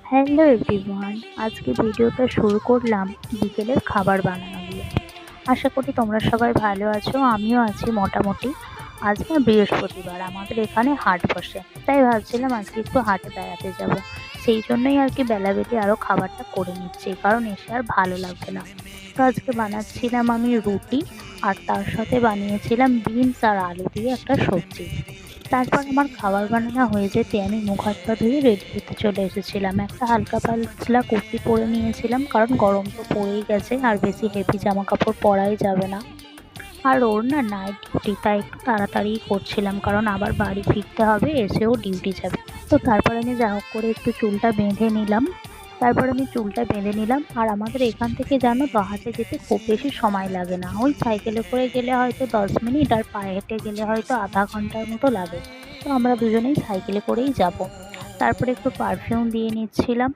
Hello everyone, আজকে ভিডিওটা শুরু করলাম বিকেলের খাবার বানানো দিয়ে। আশা করি তোমরা সবাই ভালো আছো, আমিও আছি মোটামুটি। আজ না বৃহস্পতিবার, আমাদের এখানে হাট বসে, তাই ভাবছিলাম আজকে একটু হাটে বেড়াতে যাব। সেই জন্যই আর কি বেলাবেলি আরও খাবারটা করে নিচ্ছি, কারণ এসে আর ভালো লাগবে না। তো আজকে বানাচ্ছিলাম আমি রুটি, আর তার সাথে বানিয়েছিলাম বিনস আর আলু দিয়ে একটা সবজি। তারপর আমার খাবার বানানো হয়ে যেতে আমি মুখ হাত পা ধুয়ে রেডি হতে চলে এসেছিলাম। একটা হালকা পাতলা কুর্তি পরে নিয়েছিলাম, কারণ গরম তো পড়েই গেছে আর বেশি হেভি জামা কাপড় পরাই যাবে না। আর ওর না নাইট ডিউটি, তাই একটু তাড়াতাড়ি করছিলাম, কারণ আবার বাড়ি ফিরতে হবে, এসেও ডিউটি যাবে। তো তারপর আমি যা হোক করে একটু চুলটা বেঁধে নিলাম। আর আমাদের এখান থেকে জানো তো হাটে যেতে খুব বেশি সময় লাগে না। ওই সাইকেলে করে গেলে হয়তো 10 মিনিট, আর পায়ে হেঁটে গেলে হয়তো আধা ঘন্টার মতো লাগে। তো আমরা দুজনেই সাইকেলে করেই যাব। তারপরে একটু পারফিউম দিয়ে নিচ্ছিলাম,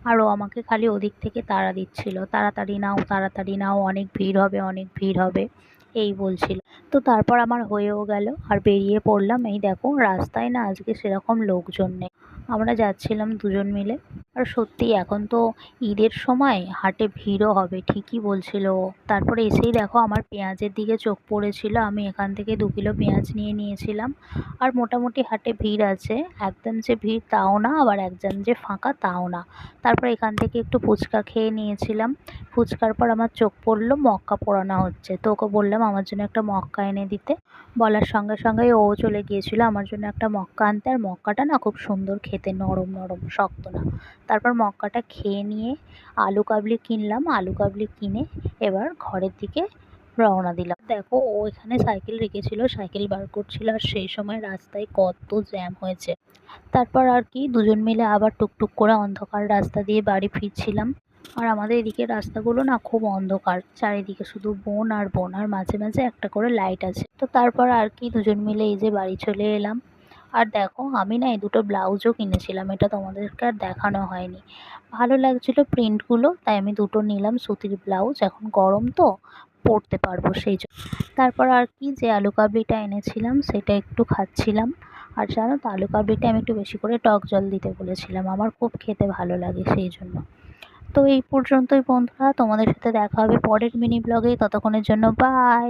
আর ও আমাকে খালি ওদিক থেকে তাড়া দিচ্ছিল, তাড়াতাড়ি নাও তাড়াতাড়ি নাও, অনেক ভিড় হবে অনেক ভিড় হবে, এই বলছিল। তো তারপর আমার হয়েও গেল, আর বেরিয়ে পড়লাম। এই দেখো রাস্তায় না আজকে সেরকম লোকজন নেই, আমরা যাচ্ছিলাম দুজন মিলে। আর সত্যি এখন তো ঈদের সময়, হাটে ভিড়ও হবে ঠিকই বলছিল ও। তারপরে এসেই দেখো আমার পেঁয়াজের দিকে চোখ পড়েছিল, আমি এখান থেকে 2 কিলো পেঁয়াজ নিয়ে নিয়েছিলাম। আর মোটামুটি হাটে ভিড় আছে, একদম যে ভিড় তাও না, আবার একদম যে ফাঁকা তাও না। তারপর এখান থেকে একটু ফুচকা খেয়ে নিয়েছিলাম। ফুচকার পর আমার চোখ পড়লো মক্কা পোড়ানো হচ্ছে, তো ওকে বললাম আমার জন্য একটা মক্কা এনে দিতে। বলার সঙ্গে সঙ্গেই ও চলে গিয়েছিল আমার জন্য একটা মক্কা আনতে। আর মক্কাটা না খুব সুন্দর খেতে, নরম নরম, শক্ত না। তারপর মক্কাটা খেয়ে নিয়ে আলু কাবলি কিনলাম, আলু কাবলি কিনে এবার ঘরের দিকে রওনা দিলাম। দেখো ও এখানে সাইকেল রেখেছিল, সাইকেল বার করছিল, আর সেই সময় রাস্তায় কত জ্যাম হয়েছে। তারপর আর কি দুজন মিলে আবার টুকটুক করে অন্ধকার রাস্তা দিয়ে বাড়ি ফিরছিলাম। আর আমাদের এদিকে রাস্তাগুলো না খুব অন্ধকার, চারিদিকে শুধু বন আর বন, আর মাঝে মাঝে একটা করে লাইট আছে। তো তারপর আর কি দুজন মিলে এই যে বাড়ি চলে এলাম। আর দেখো আমি না এই দুটো ব্লাউজও কিনেছিলাম, এটা তোমাদেরকে আর দেখানো হয়নি। ভালো লাগছিল প্রিন্টগুলো, তাই আমি দুটো নিলাম সুতির ব্লাউজ, এখন গরম তো পরতে পারবো সেই জন্য। তারপর আর কি যে আলু কাবলিটা এনেছিলাম সেটা একটু খাচ্ছিলাম। আর জানো তো আলু কাবলিটা আমি একটু বেশি করে টক জল দিতে বলেছিলাম, আমার খুব খেতে ভালো লাগে সেই জন্য। তো এই পর্যন্তই বন্ধুরা, তোমাদের সাথে দেখা হবে পরের মিনি ব্লগে, ততক্ষণের জন্য বাই।